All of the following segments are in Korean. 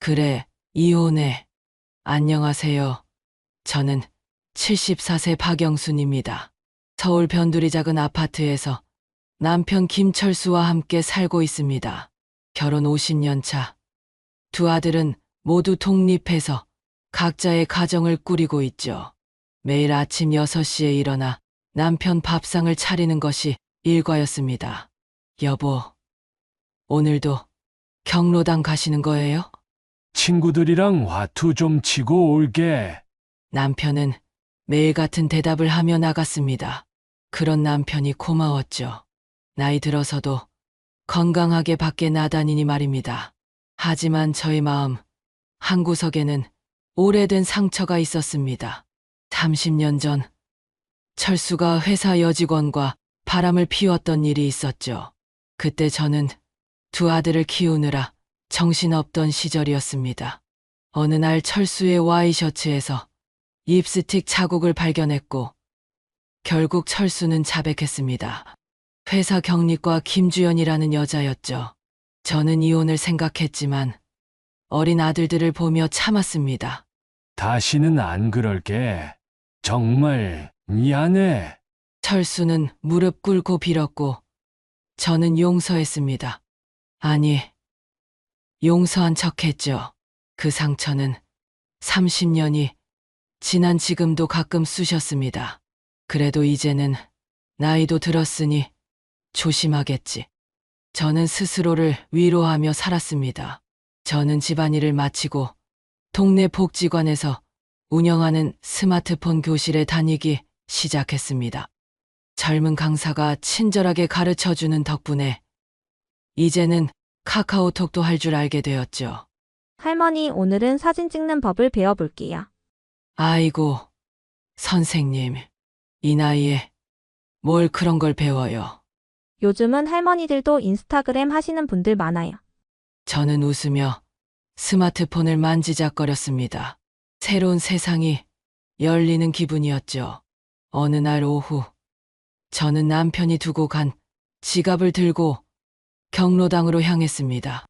그래, 이혼해. 안녕하세요. 저는 74세 박영순입니다. 서울 변두리 작은 아파트에서 남편 김철수와 함께 살고 있습니다. 결혼 50년 차. 두 아들은 모두 독립해서 각자의 가정을 꾸리고 있죠. 매일 아침 6시에 일어나 남편 밥상을 차리는 것이 일과였습니다. 여보, 오늘도 경로당 가시는 거예요? 친구들이랑 화투 좀 치고 올게. 남편은 매일 같은 대답을 하며 나갔습니다. 그런 남편이 고마웠죠. 나이 들어서도 건강하게 밖에 나다니니 말입니다. 하지만 저의 마음 한구석에는 오래된 상처가 있었습니다. 30년 전 철수가 회사 여직원과 바람을 피웠던 일이 있었죠. 그때 저는 두 아들을 키우느라 정신없던 시절이었습니다. 어느 날 철수의 와이셔츠에서 립스틱 자국을 발견했고 결국 철수는 자백했습니다. 회사 경리과 김주연이라는 여자였죠. 저는 이혼을 생각했지만 어린 아들들을 보며 참았습니다. 다시는 안 그럴게. 정말 미안해. 철수는 무릎 꿇고 빌었고 저는 용서했습니다. 아니, 용서한 척했죠. 그 상처는 30년이 지난 지금도 가끔 쑤셨습니다. 그래도 이제는 나이도 들었으니 조심하겠지. 저는 스스로를 위로하며 살았습니다. 저는 집안일을 마치고 동네 복지관에서 운영하는 스마트폰 교실에 다니기 시작했습니다. 젊은 강사가 친절하게 가르쳐주는 덕분에 이제는 카카오톡도 할 줄 알게 되었죠. 할머니, 오늘은 사진 찍는 법을 배워볼게요. 아이고, 선생님, 이 나이에 뭘 그런 걸 배워요. 요즘은 할머니들도 인스타그램 하시는 분들 많아요. 저는 웃으며 스마트폰을 만지작거렸습니다. 새로운 세상이 열리는 기분이었죠. 어느 날 오후, 저는 남편이 두고 간 지갑을 들고 경로당으로 향했습니다.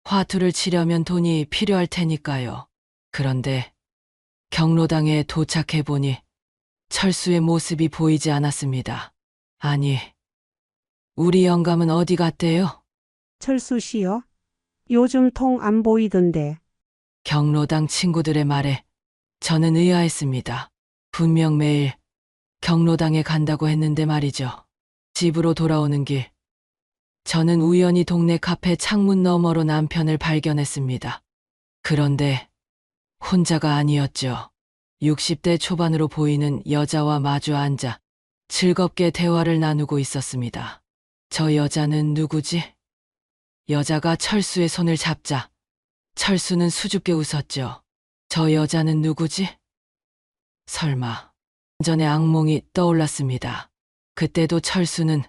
화투를 치려면 돈이 필요할 테니까요. 그런데 경로당에 도착해보니 철수의 모습이 보이지 않았습니다. 아니, 우리 영감은 어디 갔대요? 철수 씨요? 요즘 통 안 보이던데. 경로당 친구들의 말에 저는 의아했습니다. 분명 매일 경로당에 간다고 했는데 말이죠. 집으로 돌아오는 길, 저는 우연히 동네 카페 창문 너머로 남편을 발견했습니다. 그런데 혼자가 아니었죠. 60대 초반으로 보이는 여자와 마주 앉아 즐겁게 대화를 나누고 있었습니다. 저 여자는 누구지? 여자가 철수의 손을 잡자 철수는 수줍게 웃었죠. 저 여자는 누구지? 설마 전에 악몽이 떠올랐습니다. 그때도 철수는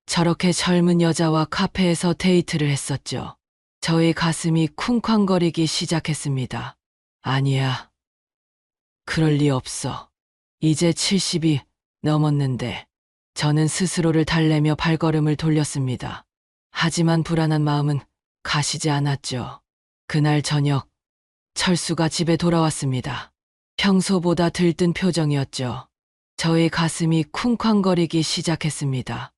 저렇게 젊은 여자와 카페에서 데이트를 했었죠. 저의 가슴이 쿵쾅거리기 시작했습니다. 아니야. 그럴 리 없어. 이제 70이 넘었는데 저는 스스로를 달래며 발걸음을 돌렸습니다. 하지만 불안한 마음은 가시지 않았죠. 그날 저녁 철수가 집에 돌아왔습니다. 평소보다 들뜬 표정이었죠. 저의 가슴이 쿵쾅거리기 시작했습니다.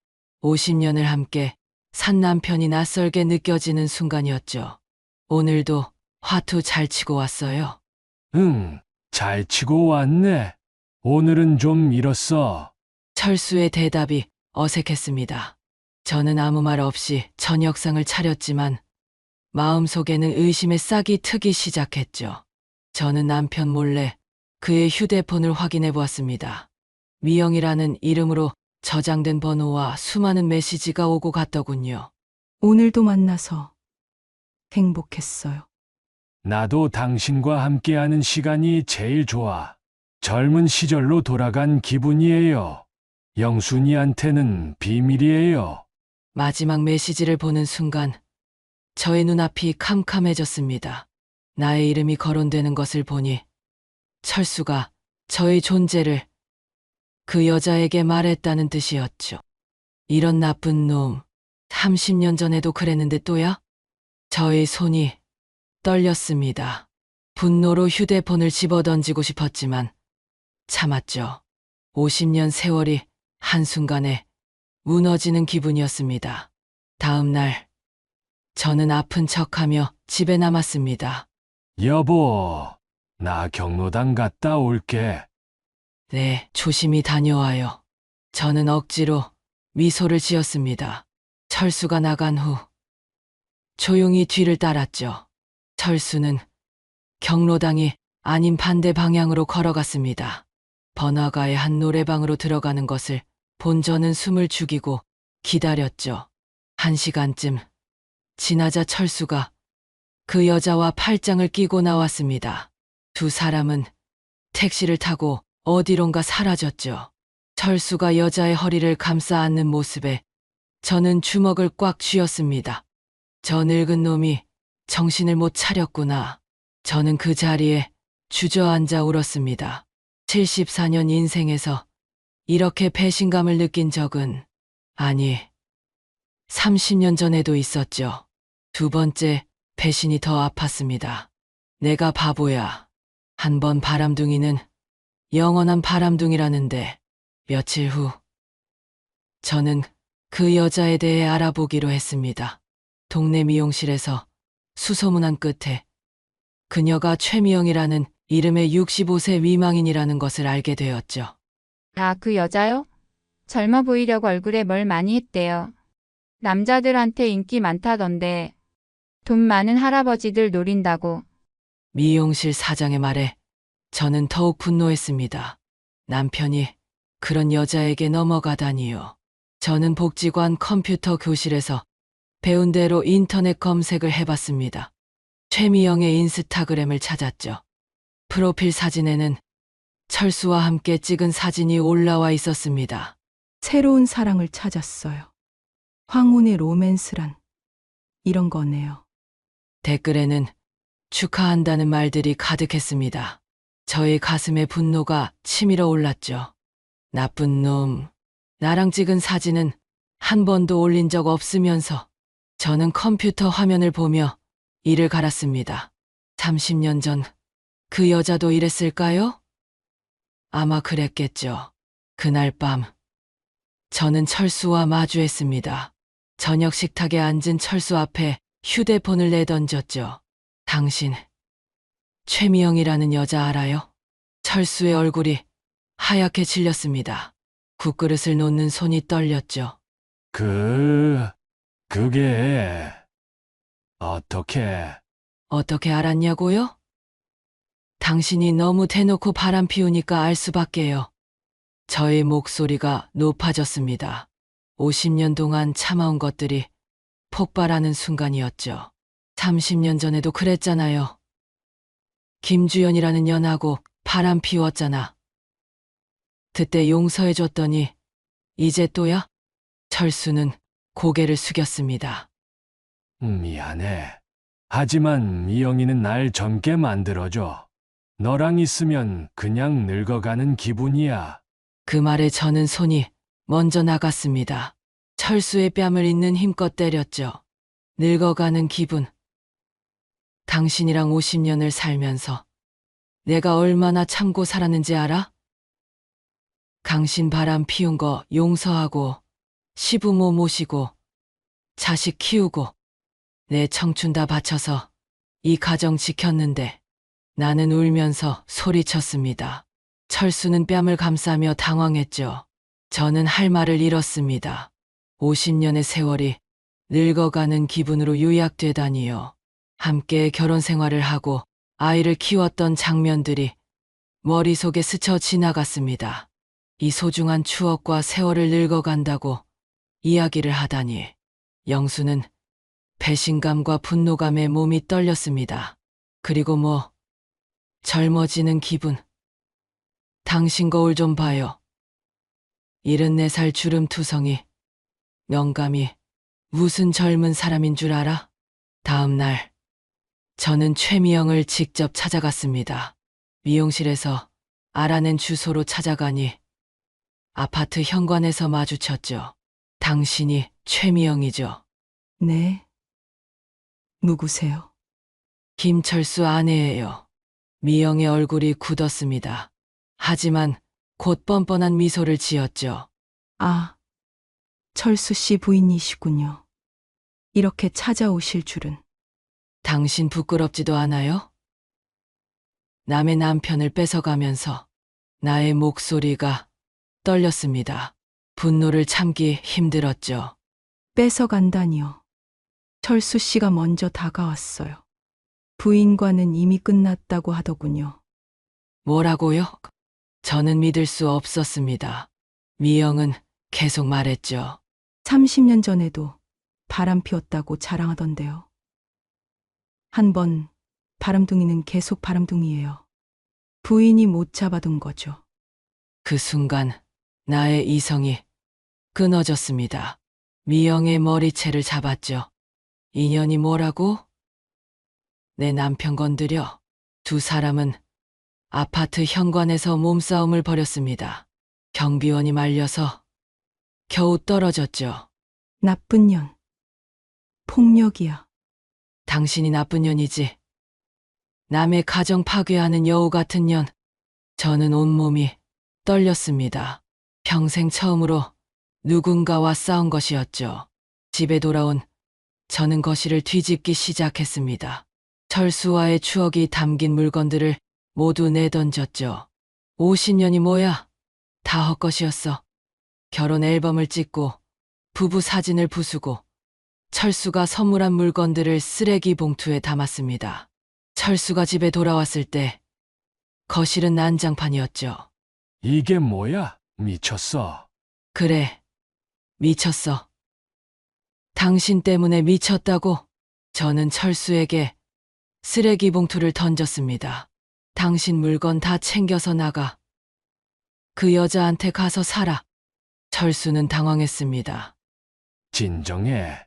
50년을 함께 산 남편이 낯설게 느껴지는 순간이었죠. 오늘도 화투 잘 치고 왔어요. 응, 잘 치고 왔네. 오늘은 좀 잃었어. 철수의 대답이 어색했습니다. 저는 아무 말 없이 저녁상을 차렸지만 마음속에는 의심의 싹이 트기 시작했죠. 저는 남편 몰래 그의 휴대폰을 확인해 보았습니다. 미영이라는 이름으로 저장된 번호와 수많은 메시지가 오고 갔더군요. 오늘도 만나서 행복했어요. 나도 당신과 함께하는 시간이 제일 좋아. 젊은 시절로 돌아간 기분이에요. 영순이한테는 비밀이에요. 마지막 메시지를 보는 순간 저의 눈앞이 캄캄해졌습니다. 나의 이름이 거론되는 것을 보니 철수가 저의 존재를 그 여자에게 말했다는 뜻이었죠. 이런 나쁜 놈, 30년 전에도 그랬는데 또야? 저의 손이 떨렸습니다. 분노로 휴대폰을 집어던지고 싶었지만 참았죠. 50년 세월이 한순간에 무너지는 기분이었습니다. 다음 날, 저는 아픈 척하며 집에 남았습니다. 여보, 나 경로당 갔다 올게. 네, 조심히 다녀와요. 저는 억지로 미소를 지었습니다. 철수가 나간 후 조용히 뒤를 따랐죠. 철수는 경로당이 아닌 반대 방향으로 걸어갔습니다. 번화가의 한 노래방으로 들어가는 것을 본 저는 숨을 죽이고 기다렸죠. 1시간쯤 지나자 철수가 그 여자와 팔짱을 끼고 나왔습니다. 두 사람은 택시를 타고 어디론가 사라졌죠. 철수가 여자의 허리를 감싸 안는 모습에 저는 주먹을 꽉 쥐었습니다. 저 늙은 놈이 정신을 못 차렸구나. 저는 그 자리에 주저앉아 울었습니다. 74년 인생에서 이렇게 배신감을 느낀 적은, 아니, 30년 전에도 있었죠. 두 번째 배신이 더 아팠습니다. 내가 바보야. 한 번 바람둥이는 영원한 바람둥이라는데. 며칠 후 저는 그 여자에 대해 알아보기로 했습니다. 동네 미용실에서 수소문한 끝에 그녀가 최미영이라는 이름의 65세 미망인이라는 것을 알게 되었죠. 아, 그 여자요? 젊어 보이려고 얼굴에 뭘 많이 했대요. 남자들한테 인기 많다던데. 돈 많은 할아버지들 노린다고. 미용실 사장의 말에 저는 더욱 분노했습니다. 남편이 그런 여자에게 넘어가다니요. 저는 복지관 컴퓨터 교실에서 배운 대로 인터넷 검색을 해봤습니다. 최미영의 인스타그램을 찾았죠. 프로필 사진에는 철수와 함께 찍은 사진이 올라와 있었습니다. 새로운 사랑을 찾았어요. 황혼의 로맨스란 이런 거네요. 댓글에는 축하한다는 말들이 가득했습니다. 저의 가슴에 분노가 치밀어 올랐죠. 나쁜 놈. 나랑 찍은 사진은 한 번도 올린 적 없으면서 저는 컴퓨터 화면을 보며 이를 갈았습니다. 30년 전 그 여자도 이랬을까요? 아마 그랬겠죠. 그날 밤 저는 철수와 마주했습니다. 저녁 식탁에 앉은 철수 앞에 휴대폰을 내던졌죠. 당신 최미영이라는 여자 알아요? 철수의 얼굴이 하얗게 질렸습니다. 국그릇을 놓는 손이 떨렸죠. 그게, 어떻게 알았냐고요? 당신이 너무 대놓고 바람 피우니까 알 수밖에요. 저의 목소리가 높아졌습니다. 50년 동안 참아온 것들이 폭발하는 순간이었죠. 30년 전에도 그랬잖아요. 김주연이라는 연하고 바람 피웠잖아. 그때 용서해줬더니 이제 또야? 철수는 고개를 숙였습니다. 미안해. 하지만 미영이는 날 젊게 만들어줘. 너랑 있으면 그냥 늙어가는 기분이야. 그 말에 저는 손이 먼저 나갔습니다. 철수의 뺨을 있는 힘껏 때렸죠. 늙어가는 기분. 당신이랑 50년을 살면서 내가 얼마나 참고 살았는지 알아? 당신 바람 피운 거 용서하고 시부모 모시고 자식 키우고 내 청춘 다 바쳐서 이 가정 지켰는데 나는 울면서 소리쳤습니다. 철수는 뺨을 감싸며 당황했죠. 저는 할 말을 잃었습니다. 50년의 세월이 늙어가는 기분으로 요약되다니요. 함께 결혼 생활을 하고 아이를 키웠던 장면들이 머릿속에 스쳐 지나갔습니다. 이 소중한 추억과 세월을 늙어간다고 이야기를 하다니. 영수는 배신감과 분노감에 몸이 떨렸습니다. 그리고 젊어지는 기분. 당신 거울 좀 봐요. 74살 주름투성이. 영감이 무슨 젊은 사람인 줄 알아? 다음 날 저는 최미영을 직접 찾아갔습니다. 미용실에서 알아낸 주소로 찾아가니 아파트 현관에서 마주쳤죠. 당신이 최미영이죠. 네. 누구세요? 김철수 아내예요. 미영의 얼굴이 굳었습니다. 하지만 곧 뻔뻔한 미소를 지었죠. 아, 철수 씨 부인이시군요. 이렇게 찾아오실 줄은. 당신 부끄럽지도 않아요? 남의 남편을 뺏어가면서 나의 목소리가 떨렸습니다. 분노를 참기 힘들었죠. 뺏어간다니요. 철수 씨가 먼저 다가왔어요. 부인과는 이미 끝났다고 하더군요. 뭐라고요? 저는 믿을 수 없었습니다. 미영은 계속 말했죠. 30년 전에도 바람 피웠다고 자랑하던데요. 한 번 바람둥이는 계속 바람둥이예요. 부인이 못 잡아둔 거죠. 그 순간 나의 이성이 끊어졌습니다. 미영의 머리채를 잡았죠. 인연이 뭐라고? 내 남편 건드려. 두 사람은 아파트 현관에서 몸싸움을 벌였습니다. 경비원이 말려서 겨우 떨어졌죠. 나쁜 년. 폭력이야. 당신이 나쁜 년이지. 남의 가정 파괴하는 여우 같은 년. 저는 온몸이 떨렸습니다. 평생 처음으로 누군가와 싸운 것이었죠. 집에 돌아온 저는 거실을 뒤집기 시작했습니다. 철수와의 추억이 담긴 물건들을 모두 내던졌죠. 50년이 뭐야? 다 헛것이었어. 결혼 앨범을 찍고 부부 사진을 부수고 철수가 선물한 물건들을 쓰레기 봉투에 담았습니다. 철수가 집에 돌아왔을 때 거실은 난장판이었죠. 이게 뭐야? 미쳤어. 그래, 미쳤어. 당신 때문에 미쳤다고. 저는 철수에게 쓰레기 봉투를 던졌습니다. 당신 물건 다 챙겨서 나가. 그 여자한테 가서 살아. 철수는 당황했습니다. 진정해.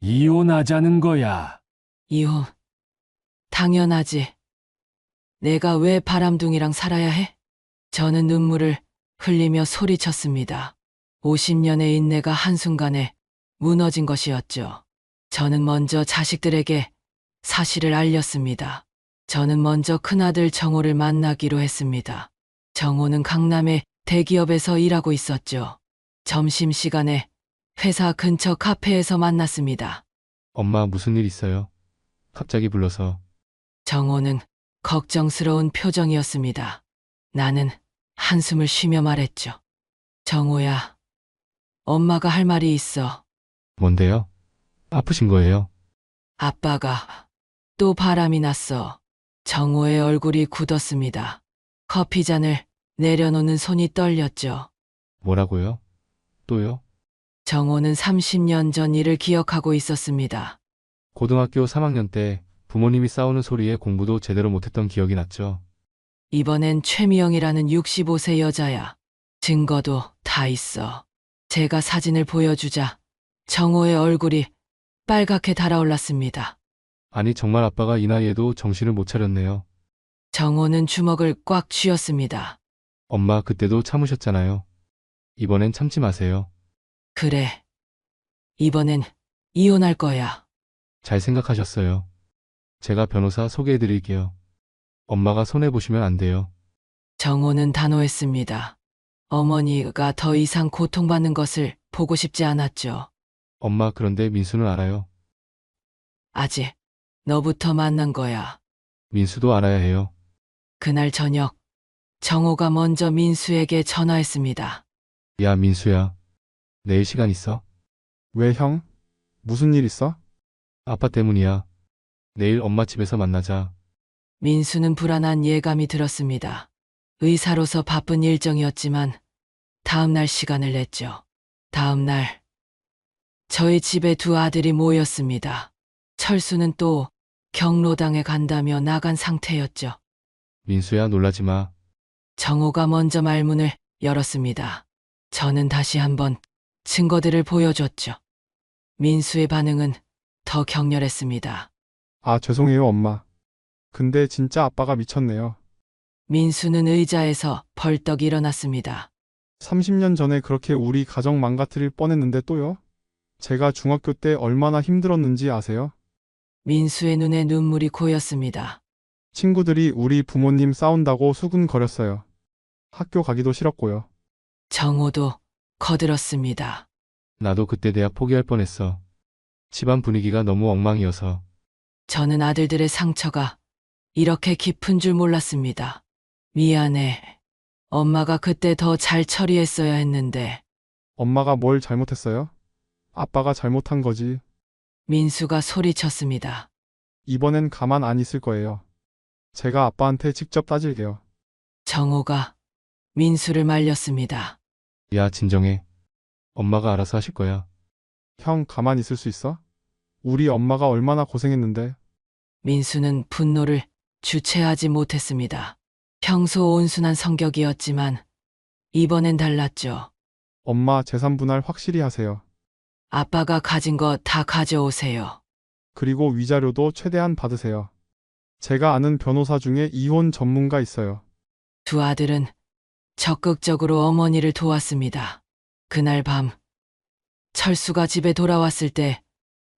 이혼하자는 거야. 이혼. 당연하지. 내가 왜 바람둥이랑 살아야 해? 저는 눈물을 흘리며 소리쳤습니다. 50년의 인내가 한순간에 무너진 것이었죠. 저는 먼저 자식들에게 사실을 알렸습니다. 저는 먼저 큰아들 정호를 만나기로 했습니다. 정호는 강남의 대기업에서 일하고 있었죠. 점심시간에 회사 근처 카페에서 만났습니다. 엄마 무슨 일 있어요? 갑자기 불러서. 정호는 걱정스러운 표정이었습니다. 나는 한숨을 쉬며 말했죠. 정호야, 엄마가 할 말이 있어. 뭔데요? 아프신 거예요? 아빠가 또 바람이 났어. 정호의 얼굴이 굳었습니다. 커피잔을 내려놓는 손이 떨렸죠. 뭐라고요? 또요? 정호는 30년 전 일을 기억하고 있었습니다. 고등학교 3학년 때 부모님이 싸우는 소리에 공부도 제대로 못했던 기억이 났죠. 이번엔 최미영이라는 65세 여자야. 증거도 다 있어. 제가 사진을 보여주자 정호의 얼굴이 빨갛게 달아올랐습니다. 아니 정말 아빠가 이 나이에도 정신을 못 차렸네요. 정호는 주먹을 꽉 쥐었습니다. 엄마 그때도 참으셨잖아요. 이번엔 참지 마세요. 그래. 이번엔 이혼할 거야. 잘 생각하셨어요. 제가 변호사 소개해 드릴게요. 엄마가 손해보시면 안 돼요. 정호는 단호했습니다. 어머니가 더 이상 고통받는 것을 보고 싶지 않았죠. 엄마 그런데 민수는 알아요. 아직 너부터 만난 거야. 민수도 알아야 해요. 그날 저녁 정호가 먼저 민수에게 전화했습니다. 야 민수야. 내일 시간 있어? 왜 형? 무슨 일 있어? 아빠 때문이야. 내일 엄마 집에서 만나자. 민수는 불안한 예감이 들었습니다. 의사로서 바쁜 일정이었지만 다음 날 시간을 냈죠. 다음 날 저희 집에 두 아들이 모였습니다. 철수는 또 경로당에 간다며 나간 상태였죠. 민수야 놀라지 마. 정호가 먼저 말문을 열었습니다. 저는 다시 한번 증거들을 보여줬죠. 민수의 반응은 더 격렬했습니다. 아, 죄송해요, 엄마. 근데 진짜 아빠가 미쳤네요. 민수는 의자에서 벌떡 일어났습니다. 30년 전에 그렇게 우리 가정 망가뜨릴 뻔했는데 또요? 제가 중학교 때 얼마나 힘들었는지 아세요? 민수의 눈에 눈물이 고였습니다. 친구들이 우리 부모님 싸운다고 수군거렸어요. 학교 가기도 싫었고요. 정호도 거들었습니다. 나도 그때 대학 포기할 뻔했어. 집안 분위기가 너무 엉망이어서. 저는 아들들의 상처가 이렇게 깊은 줄 몰랐습니다. 미안해. 엄마가 그때 더 잘 처리했어야 했는데. 엄마가 뭘 잘못했어요? 아빠가 잘못한 거지. 민수가 소리쳤습니다. 이번엔 가만 안 있을 거예요. 제가 아빠한테 직접 따질게요. 정호가 민수를 말렸습니다. 야, 진정해. 엄마가 알아서 하실 거야. 형, 가만 있을 수 있어? 우리 엄마가 얼마나 고생했는데. 민수는 분노를 주체하지 못했습니다. 평소 온순한 성격이었지만 이번엔 달랐죠. 엄마 재산 분할 확실히 하세요. 아빠가 가진 거 다 가져오세요. 그리고 위자료도 최대한 받으세요. 제가 아는 변호사 중에 이혼 전문가 있어요. 두 아들은 적극적으로 어머니를 도왔습니다. 그날 밤 철수가 집에 돌아왔을 때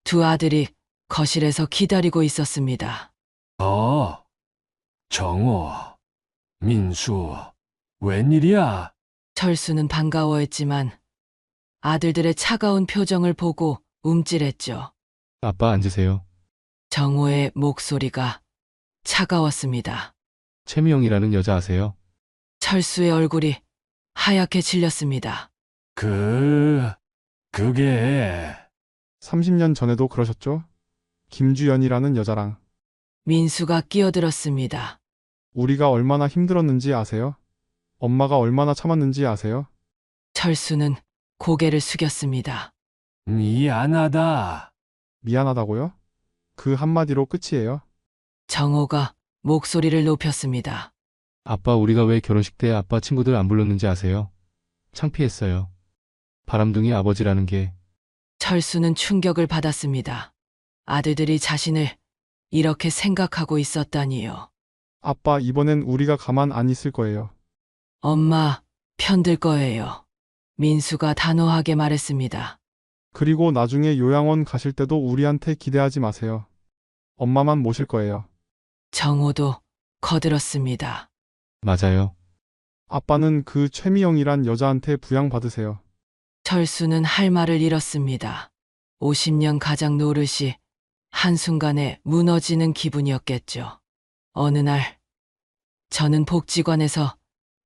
두 아들이 거실에서 기다리고 있었습니다. 정호, 민수, 웬일이야? 철수는 반가워했지만 아들들의 차가운 표정을 보고 움찔했죠. 아빠 앉으세요. 정호의 목소리가 차가웠습니다. 최미영이라는 여자 아세요? 철수의 얼굴이 하얗게 질렸습니다. 그게 30년 전에도 그러셨죠? 김주연이라는 여자랑. 민수가 끼어들었습니다. 우리가 얼마나 힘들었는지 아세요? 엄마가 얼마나 참았는지 아세요? 철수는 고개를 숙였습니다. 미안하다. 미안하다고요? 그 한마디로 끝이에요? 정호가 목소리를 높였습니다. 아빠, 우리가 왜 결혼식 때 아빠 친구들 안 불렀는지 아세요? 창피했어요. 바람둥이 아버지라는 게. 철수는 충격을 받았습니다. 아들들이 자신을 이렇게 생각하고 있었다니요. 아빠, 이번엔 우리가 가만 안 있을 거예요. 엄마, 편들 거예요. 민수가 단호하게 말했습니다. 그리고 나중에 요양원 가실 때도 우리한테 기대하지 마세요. 엄마만 모실 거예요. 정호도 거들었습니다. 맞아요. 아빠는 그 최미영이란 여자한테 부양받으세요. 철수는 할 말을 잃었습니다. 50년 가장 노릇이 한순간에 무너지는 기분이었겠죠. 어느 날, 저는 복지관에서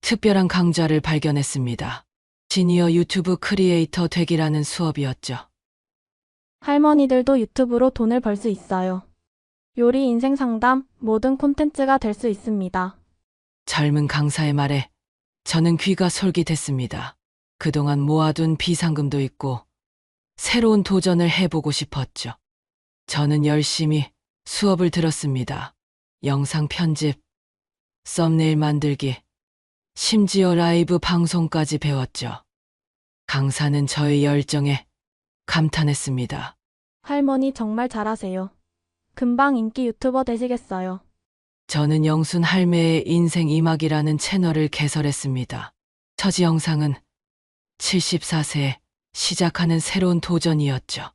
특별한 강좌를 발견했습니다. 시니어 유튜브 크리에이터 되기라는 수업이었죠. 할머니들도 유튜브로 돈을 벌 수 있어요. 요리, 인생 상담, 모든 콘텐츠가 될 수 있습니다. 젊은 강사의 말에 저는 귀가 솔깃했습니다. 그동안 모아둔 비상금도 있고 새로운 도전을 해보고 싶었죠. 저는 열심히 수업을 들었습니다. 영상 편집, 썸네일 만들기, 심지어 라이브 방송까지 배웠죠. 강사는 저의 열정에 감탄했습니다. 할머니 정말 잘하세요. 금방 인기 유튜버 되시겠어요. 저는 영순 할매의 인생 이막이라는 채널을 개설했습니다. 첫 영상은 74세에 시작하는 새로운 도전이었죠.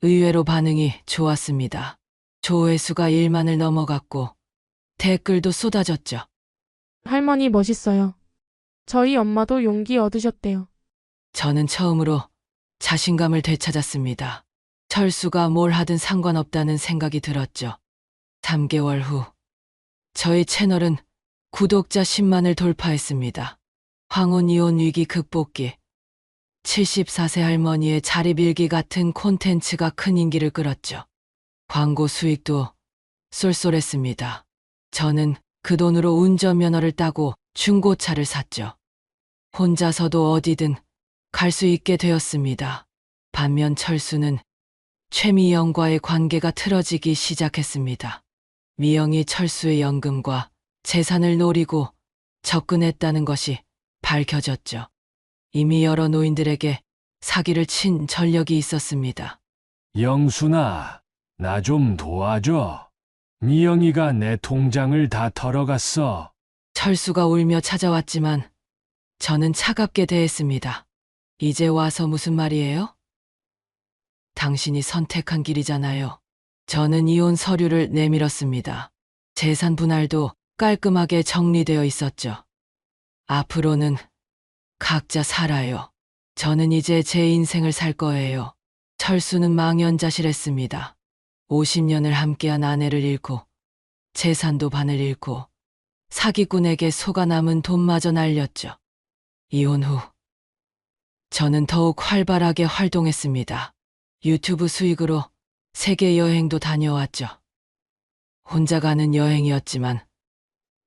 의외로 반응이 좋았습니다. 조회수가 1만을 넘어갔고 댓글도 쏟아졌죠. 할머니 멋있어요. 저희 엄마도 용기 얻으셨대요. 저는 처음으로 자신감을 되찾았습니다. 철수가 뭘 하든 상관없다는 생각이 들었죠. 3개월 후 저희 채널은 구독자 10만을 돌파했습니다. 황혼 이혼 위기 극복기, 74세 할머니의 자리 빌기 같은 콘텐츠가 큰 인기를 끌었죠. 광고 수익도 쏠쏠했습니다. 저는 그 돈으로 운전면허를 따고 중고차를 샀죠. 혼자서도 어디든 갈 수 있게 되었습니다. 반면 철수는 최미영과의 관계가 틀어지기 시작했습니다. 미영이 철수의 연금과 재산을 노리고 접근했다는 것이 밝혀졌죠. 이미 여러 노인들에게 사기를 친 전력이 있었습니다. 영순아, 나 좀 도와줘. 미영이가 내 통장을 다 털어갔어. 철수가 울며 찾아왔지만 저는 차갑게 대했습니다. 이제 와서 무슨 말이에요? 당신이 선택한 길이잖아요. 저는 이혼 서류를 내밀었습니다. 재산 분할도 깔끔하게 정리되어 있었죠. 앞으로는 각자 살아요. 저는 이제 제 인생을 살 거예요. 철수는 망연자실했습니다. 50년을 함께한 아내를 잃고 재산도 반을 잃고 사기꾼에게 속아 남은 돈마저 날렸죠. 이혼 후 저는 더욱 활발하게 활동했습니다. 유튜브 수익으로 세계 여행도 다녀왔죠. 혼자 가는 여행이었지만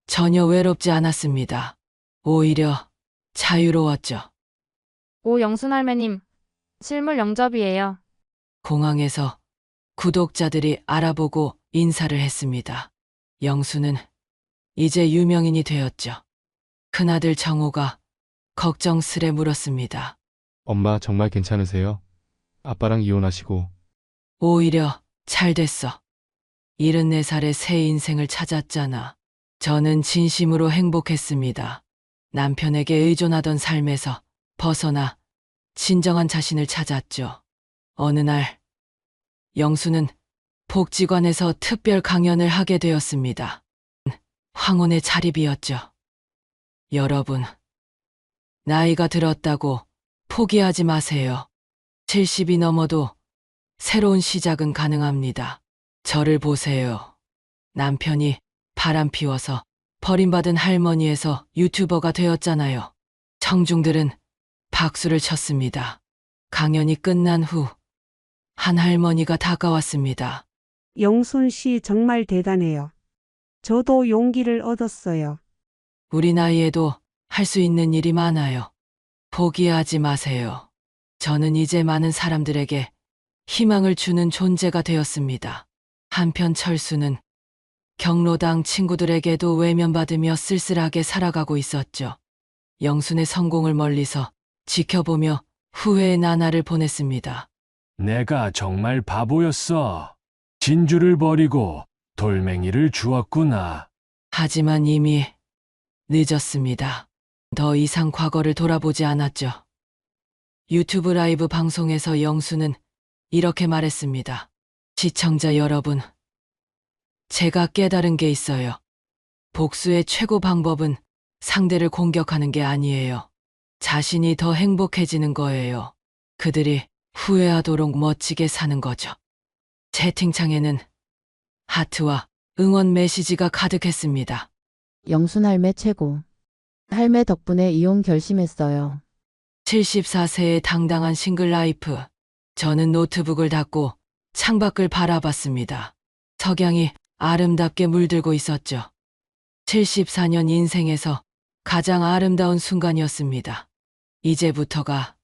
전혀 외롭지 않았습니다. 오히려 자유로웠죠. 오 영순 할매님, 실물 영접이에요. 공항에서 구독자들이 알아보고 인사를 했습니다. 영수는 이제 유명인이 되었죠. 큰아들 정호가 걱정스레 물었습니다. 엄마 정말 괜찮으세요? 아빠랑 이혼하시고. 오히려 잘 됐어. 74살의 새 인생을 찾았잖아. 저는 진심으로 행복했습니다. 남편에게 의존하던 삶에서 벗어나 진정한 자신을 찾았죠. 어느 날 영수는 복지관에서 특별 강연을 하게 되었습니다. 황혼의 자리비였죠. 여러분, 나이가 들었다고 포기하지 마세요. 70이 넘어도 새로운 시작은 가능합니다. 저를 보세요. 남편이 바람 피워서 버림받은 할머니에서 유튜버가 되었잖아요. 청중들은 박수를 쳤습니다. 강연이 끝난 후 한 할머니가 다가왔습니다. 영순 씨 정말 대단해요. 저도 용기를 얻었어요. 우리 나이에도 할 수 있는 일이 많아요. 포기하지 마세요. 저는 이제 많은 사람들에게 희망을 주는 존재가 되었습니다. 한편 철수는 경로당 친구들에게도 외면받으며 쓸쓸하게 살아가고 있었죠. 영순의 성공을 멀리서 지켜보며 후회의 나날을 보냈습니다. 내가 정말 바보였어. 진주를 버리고 돌멩이를 주었구나. 하지만 이미 늦었습니다. 더 이상 과거를 돌아보지 않았죠. 유튜브 라이브 방송에서 영수는 이렇게 말했습니다. 시청자 여러분, 제가 깨달은 게 있어요. 복수의 최고 방법은 상대를 공격하는 게 아니에요. 자신이 더 행복해지는 거예요. 그들이 후회하도록 멋지게 사는 거죠. 채팅창에는 하트와 응원 메시지가 가득했습니다. 영순 할매 최고. 할매 덕분에 이혼 결심했어요. 74세의 당당한 싱글 라이프. 저는 노트북을 닫고 창밖을 바라봤습니다. 석양이 아름답게 물들고 있었죠. 74년 인생에서 가장 아름다운 순간이었습니다. 이제부터가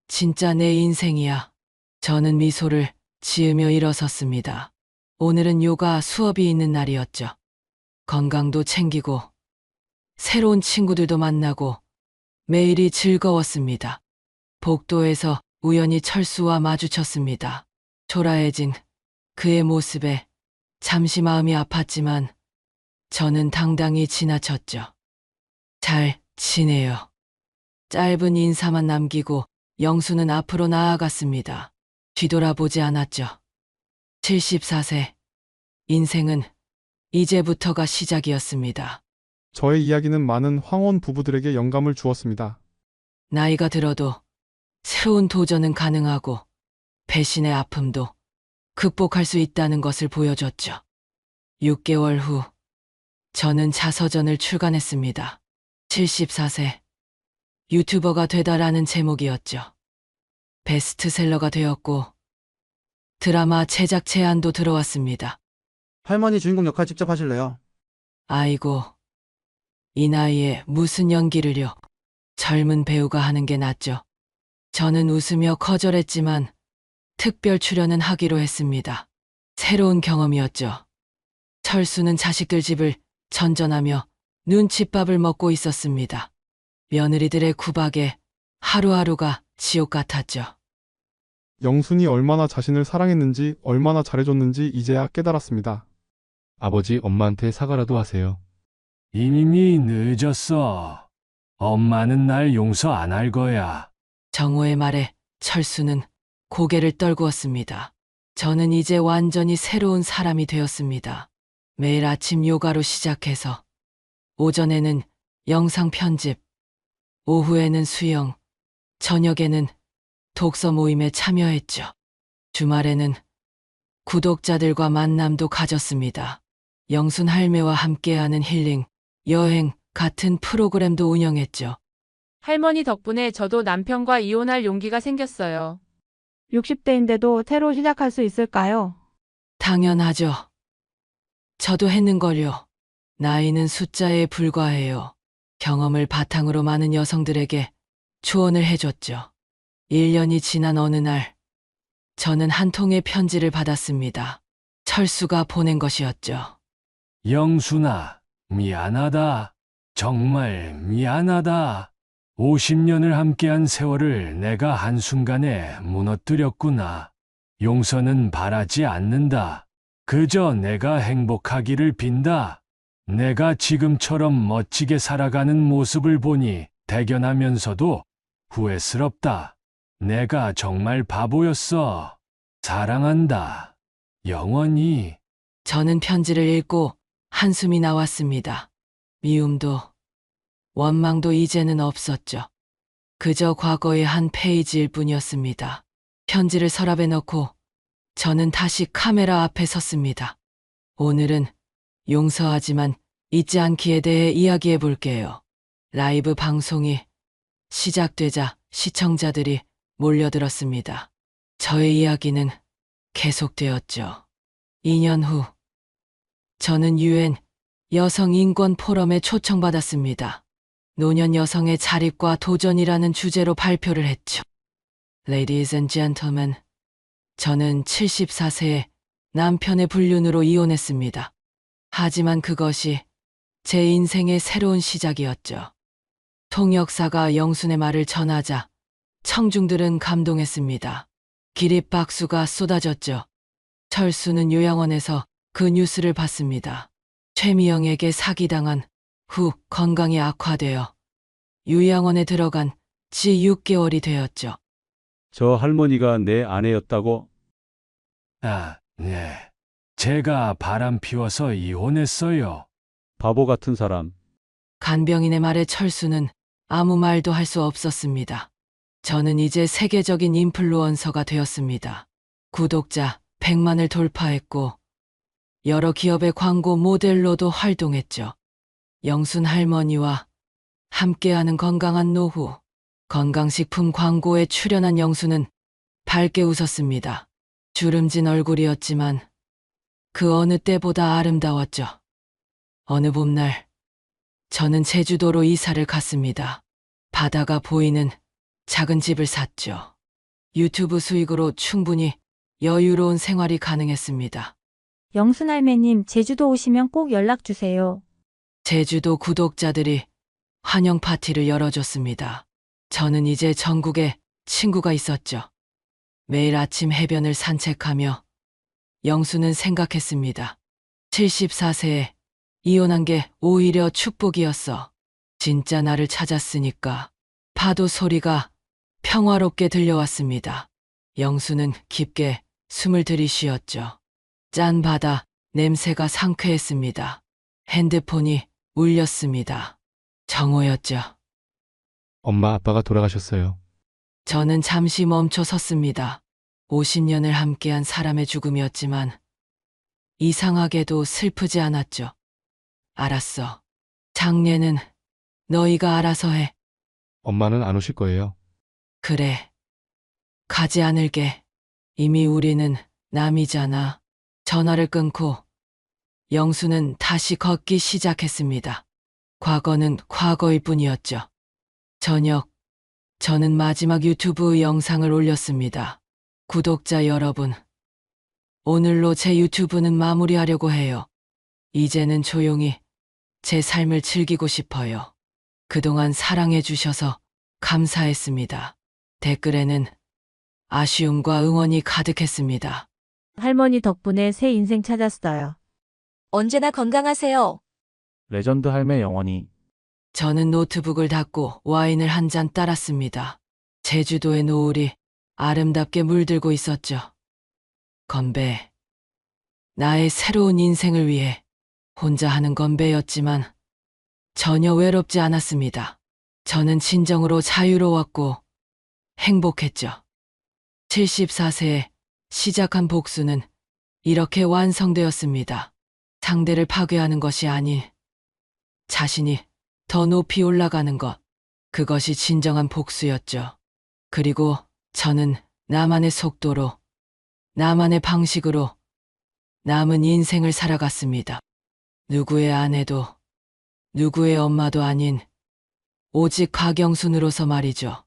진짜 내 인생이야. 저는 미소를 지으며 일어섰습니다. 오늘은 요가 수업이 있는 날이었죠. 건강도 챙기고 새로운 친구들도 만나고 매일이 즐거웠습니다. 복도에서 우연히 철수와 마주쳤습니다. 초라해진 그의 모습에 잠시 마음이 아팠지만 저는 당당히 지나쳤죠. 잘 지내요. 짧은 인사만 남기고 영수는 앞으로 나아갔습니다. 뒤돌아보지 않았죠. 74세. 인생은 이제부터가 시작이었습니다. 저의 이야기는 많은 황혼 부부들에게 영감을 주었습니다. 나이가 들어도 새로운 도전은 가능하고 배신의 아픔도 극복할 수 있다는 것을 보여줬죠. 6개월 후 저는 자서전을 출간했습니다. 74세 유튜버가 되다라는 제목이었죠. 베스트셀러가 되었고 드라마 제작 제안도 들어왔습니다. 할머니 주인공 역할 직접 하실래요? 아이고, 이 나이에 무슨 연기를요. 젊은 배우가 하는 게 낫죠. 저는 웃으며 거절했지만 특별 출연은 하기로 했습니다. 새로운 경험이었죠. 철수는 자식들 집을 전전하며 눈칫밥을 먹고 있었습니다. 며느리들의 구박에 하루하루가 지옥 같았죠. 영순이 얼마나 자신을 사랑했는지, 얼마나 잘해줬는지 이제야 깨달았습니다. 아버지, 엄마한테 사과라도 하세요. 이미 늦었어. 엄마는 날 용서 안 할 거야. 정호의 말에 철수는 고개를 떨구었습니다. 저는 이제 완전히 새로운 사람이 되었습니다. 매일 아침 요가로 시작해서 오전에는 영상 편집, 오후에는 수영, 저녁에는 독서 모임에 참여했죠. 주말에는 구독자들과 만남도 가졌습니다. 영순 할매와 함께하는 힐링, 여행 같은 프로그램도 운영했죠. 할머니 덕분에 저도 남편과 이혼할 용기가 생겼어요. 60대인데도 새로 시작할 수 있을까요? 당연하죠. 저도 했는걸요. 나이는 숫자에 불과해요. 경험을 바탕으로 많은 여성들에게 조언을 해줬죠. 1년이 지난 어느 날, 저는 한 통의 편지를 받았습니다. 철수가 보낸 것이었죠. 영순아, 미안하다. 정말 미안하다. 50년을 함께한 세월을 내가 한순간에 무너뜨렸구나. 용서는 바라지 않는다. 그저 내가 행복하기를 빈다. 내가 지금처럼 멋지게 살아가는 모습을 보니 대견하면서도 후회스럽다. 내가 정말 바보였어. 사랑한다. 영원히. 저는 편지를 읽고 한숨이 나왔습니다. 미움도 원망도 이제는 없었죠. 그저 과거의 한 페이지일 뿐이었습니다. 편지를 서랍에 넣고 저는 다시 카메라 앞에 섰습니다. 오늘은 용서하지만 잊지 않기에 대해 이야기해 볼게요. 라이브 방송이 시작되자 시청자들이 몰려들었습니다. 저의 이야기는 계속되었죠. 2년 후, 저는 UN 여성인권 포럼에 초청받았습니다. 노년 여성의 자립과 도전이라는 주제로 발표를 했죠. Ladies and gentlemen, 저는 74세에 남편의 불륜으로 이혼했습니다. 하지만 그것이 제 인생의 새로운 시작이었죠. 통역사가 영순의 말을 전하자 청중들은 감동했습니다. 기립박수가 쏟아졌죠. 철수는 요양원에서 그 뉴스를 봤습니다. 최미영에게 사기당한 후 건강이 악화되어 요양원에 들어간 지 6개월이 되었죠. 저 할머니가 내 아내였다고? 아, 네. 제가 바람 피워서 이혼했어요. 바보 같은 사람. 간병인의 말에 철수는 아무 말도 할 수 없었습니다. 저는 이제 세계적인 인플루언서가 되었습니다. 구독자 100만을 돌파했고 여러 기업의 광고 모델로도 활동했죠. 영순 할머니와 함께하는 건강한 노후, 건강식품 광고에 출연한 영순은 밝게 웃었습니다. 주름진 얼굴이었지만 그 어느 때보다 아름다웠죠. 어느 봄날, 저는 제주도로 이사를 갔습니다. 바다가 보이는 작은 집을 샀죠. 유튜브 수익으로 충분히 여유로운 생활이 가능했습니다. 영순 할매님, 제주도 오시면 꼭 연락 주세요. 제주도 구독자들이 환영 파티를 열어줬습니다. 저는 이제 전국에 친구가 있었죠. 매일 아침 해변을 산책하며 영수는 생각했습니다. 74세에 이혼한 게 오히려 축복이었어. 진짜 나를 찾았으니까. 파도 소리가 평화롭게 들려왔습니다. 영수는 깊게 숨을 들이쉬었죠. 짠 바다 냄새가 상쾌했습니다. 핸드폰이 울렸습니다. 정호였죠. 엄마 아빠가 돌아가셨어요. 저는 잠시 멈춰 섰습니다. 50년을 함께한 사람의 죽음이었지만 이상하게도 슬프지 않았죠. 알았어. 장례는 너희가 알아서 해. 엄마는 안 오실 거예요. 그래. 가지 않을게. 이미 우리는 남이잖아. 전화를 끊고 영수는 다시 걷기 시작했습니다. 과거는 과거일 뿐이었죠. 저녁, 저는 마지막 유튜브 영상을 올렸습니다. 구독자 여러분, 오늘로 제 유튜브는 마무리하려고 해요. 이제는 조용히 제 삶을 즐기고 싶어요. 그동안 사랑해 주셔서 감사했습니다. 댓글에는 아쉬움과 응원이 가득했습니다. 할머니 덕분에 새 인생 찾았어요. 언제나 건강하세요. 레전드 할매 영원히. 저는 노트북을 닫고 와인을 한 잔 따랐습니다. 제주도의 노을이 아름답게 물들고 있었죠. 건배. 나의 새로운 인생을 위해 혼자 하는 건배였지만 전혀 외롭지 않았습니다. 저는 진정으로 자유로웠고 행복했죠. 74세에 시작한 복수는 이렇게 완성되었습니다. 상대를 파괴하는 것이 아닌 자신이 더 높이 올라가는 것. 그것이 진정한 복수였죠. 그리고 저는 나만의 속도로, 나만의 방식으로 남은 인생을 살아갔습니다. 누구의 아내도, 누구의 엄마도 아닌 오직 박영순으로서 말이죠.